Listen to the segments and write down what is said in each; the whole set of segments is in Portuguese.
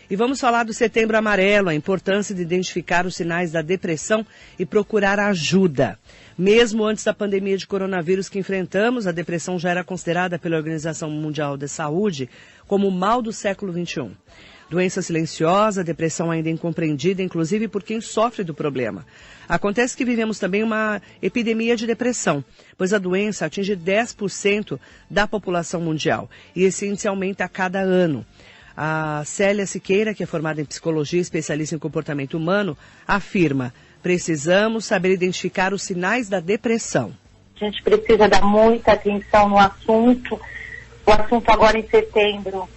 E vamos falar do Setembro Amarelo, a importância de identificar os sinais da depressão e procurar ajuda. Mesmo antes da pandemia de coronavírus que enfrentamos, a depressão já era considerada pela Organização Mundial da Saúde como o mal do século XXI. Doença silenciosa, depressão ainda incompreendida, inclusive por quem sofre do problema. Acontece que vivemos também uma epidemia de depressão, pois a doença atinge 10% da população mundial e esse índice aumenta a cada ano. A Célia Siqueira, que é formada em psicologia e especialista em comportamento humano, afirma: precisamos saber identificar os sinais da depressão. A gente precisa dar muita atenção no assunto. O assunto agora em setembro,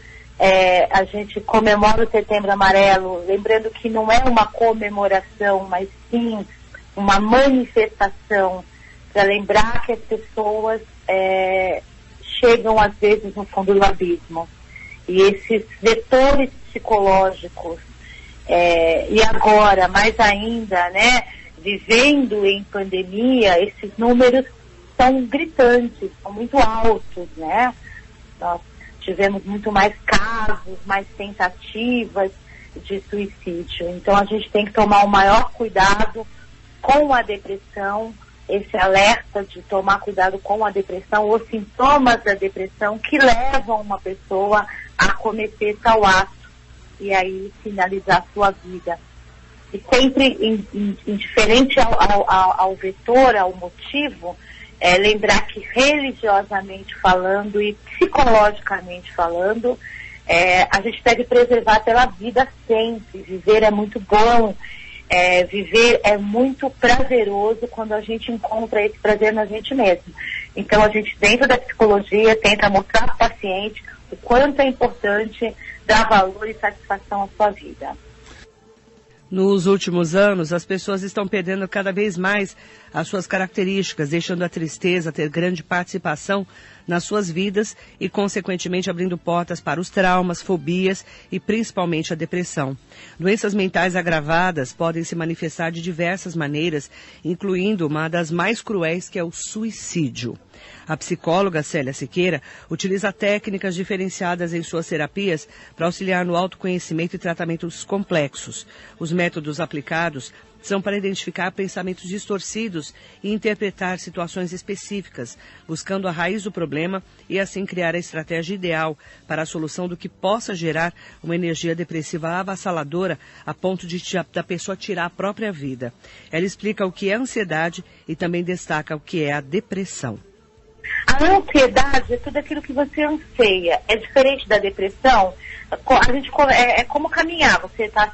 a gente comemora o Setembro Amarelo, lembrando que não é uma comemoração, mas sim uma manifestação para lembrar que as pessoas chegam às vezes no fundo do abismo. E esses vetores psicológicos, e agora, mais ainda, né, vivendo em pandemia, esses números são gritantes, são muito altos, né? Nós tivemos muito mais casos, mais tentativas de suicídio. Então a gente tem que tomar o maior cuidado com a depressão, esse alerta de tomar cuidado com a depressão, os sintomas da depressão que levam uma pessoa a cometer tal ato e aí finalizar sua vida. E sempre indiferente ao vetor, ao motivo, lembrar que religiosamente falando e psicologicamente falando, a gente deve preservar pela vida sempre. Viver é muito bom, viver é muito prazeroso quando a gente encontra esse prazer na gente mesmo. Então a gente, dentro da psicologia, tenta mostrar para o paciente o quanto é importante dar valor e satisfação à sua vida. Nos últimos anos, as pessoas estão perdendo cada vez mais as suas características, deixando a tristeza ter grande participação nas suas vidas e, consequentemente, abrindo portas para os traumas, fobias e, principalmente, a depressão. Doenças mentais agravadas podem se manifestar de diversas maneiras, incluindo uma das mais cruéis, que é o suicídio. A psicóloga Célia Siqueira utiliza técnicas diferenciadas em suas terapias para auxiliar no autoconhecimento e tratamentos complexos. Os métodos aplicados são para identificar pensamentos distorcidos e interpretar situações específicas, buscando a raiz do problema e assim criar a estratégia ideal para a solução do que possa gerar uma energia depressiva avassaladora a ponto da pessoa tirar a própria vida. Ela explica o que é ansiedade e também destaca o que é a depressão. A ansiedade é tudo aquilo que você anseia. É diferente da depressão. A gente, é como caminhar. Você está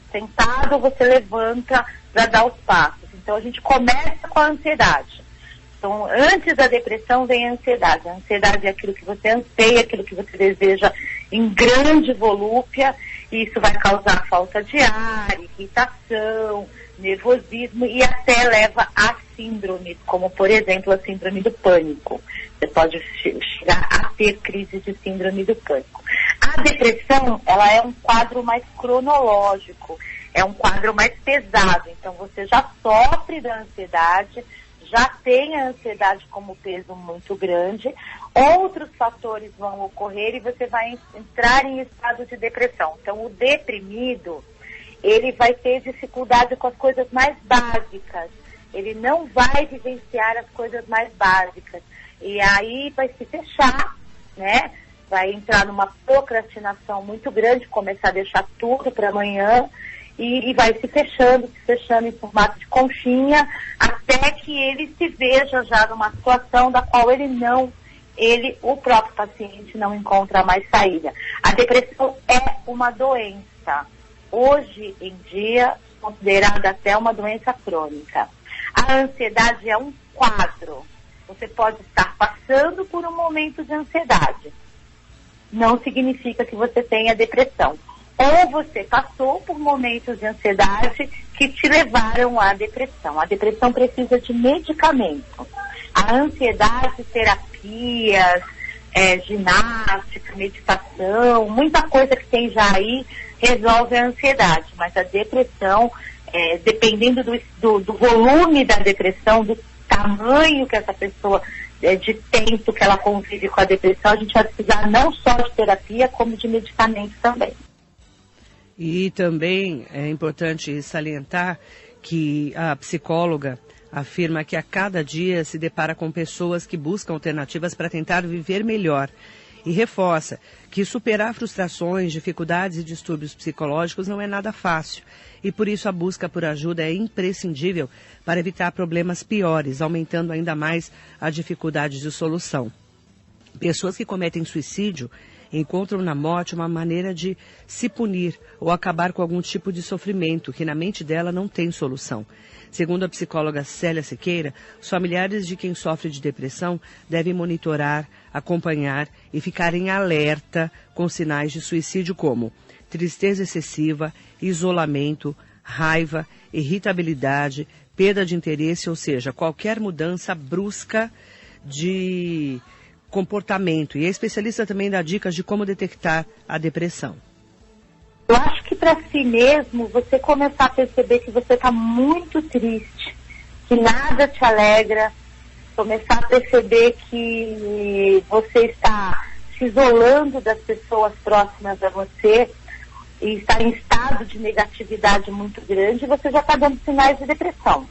sentado, você levanta para dar os passos. Então a gente começa com a ansiedade. Então antes da depressão vem a ansiedade. A ansiedade é aquilo que você anseia, aquilo que você deseja em grande volúpia. E isso vai causar falta de ar, irritação, nervosismo e até leva a síndromes, como por exemplo a síndrome do pânico. Você pode chegar a ter crise de síndrome do pânico. A depressão, ela é um quadro mais cronológico, é um quadro mais pesado. Então você já sofre da ansiedade, já tem a ansiedade como peso muito grande, outros fatores vão ocorrer e você vai entrar em estado de depressão. Então o deprimido, ele vai ter dificuldade com as coisas mais básicas. Ele não vai vivenciar as coisas mais básicas. E aí vai se fechar, né? Vai entrar numa procrastinação muito grande, começar a deixar tudo para amanhã e vai se fechando em formato de conchinha, até que ele se veja já numa situação da qual o próprio paciente não encontra mais saída. A depressão é uma doença. Hoje em dia, considerada até uma doença crônica. A ansiedade é um quadro. Você pode estar passando por um momento de ansiedade. Não significa que você tenha depressão. Ou você passou por momentos de ansiedade que te levaram à depressão. A depressão precisa de medicamento. A ansiedade, terapias, ginástica, meditação, muita coisa que tem já aí resolve a ansiedade. Mas a depressão, dependendo do volume da depressão, do tamanho que essa pessoa, de tempo que ela convive com a depressão, a gente vai precisar não só de terapia, como de medicamento também. E também é importante salientar que a psicóloga afirma que a cada dia se depara com pessoas que buscam alternativas para tentar viver melhor. E reforça que superar frustrações, dificuldades e distúrbios psicológicos não é nada fácil. E por isso a busca por ajuda é imprescindível para evitar problemas piores, aumentando ainda mais a dificuldade de solução. Pessoas que cometem suicídio encontram na morte uma maneira de se punir ou acabar com algum tipo de sofrimento que na mente dela não tem solução. Segundo a psicóloga Célia Siqueira, os familiares de quem sofre de depressão devem monitorar, acompanhar e ficar em alerta com sinais de suicídio como tristeza excessiva, isolamento, raiva, irritabilidade, perda de interesse, ou seja, qualquer mudança brusca de comportamento. E a especialista também dá dicas de como detectar a depressão. Eu acho que para si mesmo, você começar a perceber que você está muito triste, que nada te alegra, começar a perceber que você está se isolando das pessoas próximas a você e está em estado de negatividade muito grande, você já está dando sinais de depressão.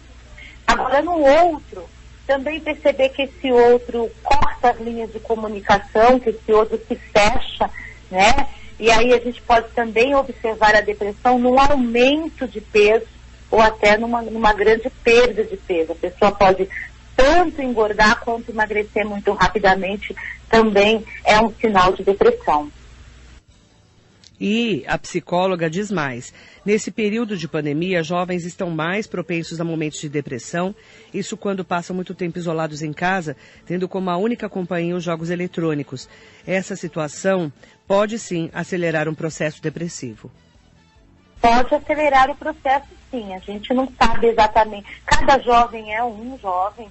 Agora, no outro, também perceber que esse outro corta as linhas de comunicação, que esse outro se fecha, né? E aí a gente pode também observar a depressão num aumento de peso ou até numa grande perda de peso. A pessoa pode tanto engordar quanto emagrecer muito rapidamente, também é um sinal de depressão. E a psicóloga diz mais. Nesse período de pandemia, jovens estão mais propensos a momentos de depressão, isso quando passam muito tempo isolados em casa, tendo como a única companhia os jogos eletrônicos. Essa situação pode sim acelerar um processo depressivo. Pode acelerar o processo, sim. A gente não sabe exatamente. Cada jovem é um jovem,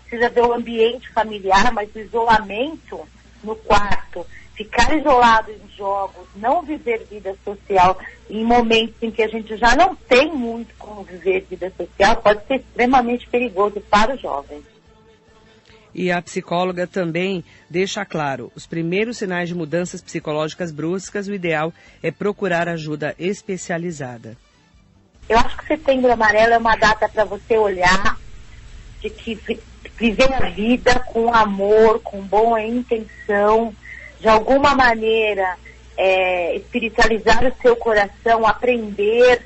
precisa ver o ambiente familiar, mas o isolamento no quarto, ficar isolado em jogos, não viver vida social em momentos em que a gente já não tem muito como viver vida social, pode ser extremamente perigoso para os jovens. E a psicóloga também deixa claro, os primeiros sinais de mudanças psicológicas bruscas, o ideal é procurar ajuda especializada. Eu acho que Setembro Amarelo é uma data para você olhar, de que viver a vida com amor, com boa intenção, de alguma maneira espiritualizar o seu coração, aprender,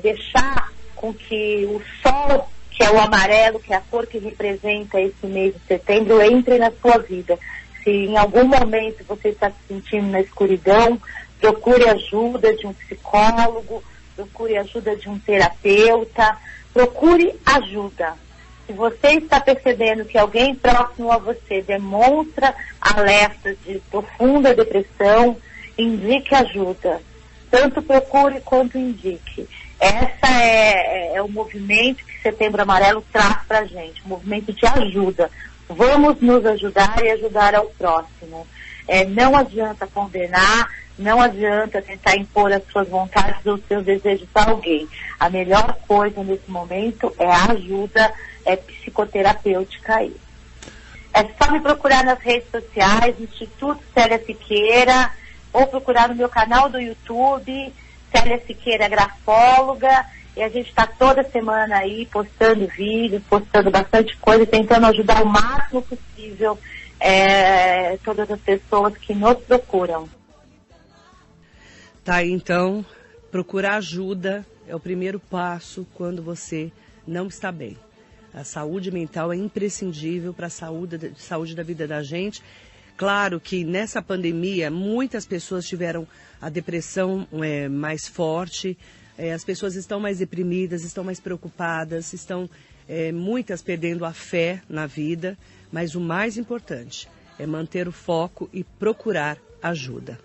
deixar com que o sol, que é o amarelo, que é a cor que representa esse mês de setembro, entre na sua vida. Se em algum momento você está se sentindo na escuridão, procure ajuda de um psicólogo, procure ajuda de um terapeuta, procure ajuda. Se você está percebendo que alguém próximo a você demonstra alertas de profunda depressão, indique ajuda. Tanto procure quanto indique. Essa é o movimento que Setembro Amarelo traz para a gente, um movimento de ajuda. Vamos nos ajudar e ajudar ao próximo. Não adianta condenar, não adianta tentar impor as suas vontades ou os seus desejos a alguém. A melhor coisa nesse momento é a ajuda psicoterapêutica aí. É só me procurar nas redes sociais, Instituto Célia Siqueira, ou procurar no meu canal do YouTube, Célia Siqueira Grafóloga, e a gente está toda semana aí postando vídeos, postando bastante coisa, tentando ajudar o máximo possível todas as pessoas que nos procuram. Tá, então, procurar ajuda é o primeiro passo quando você não está bem. A saúde mental é imprescindível para a saúde da vida da gente. Claro que nessa pandemia muitas pessoas tiveram a depressão mais forte, as pessoas estão mais deprimidas, estão mais preocupadas, estão muitas perdendo a fé na vida, mas o mais importante é manter o foco e procurar ajuda.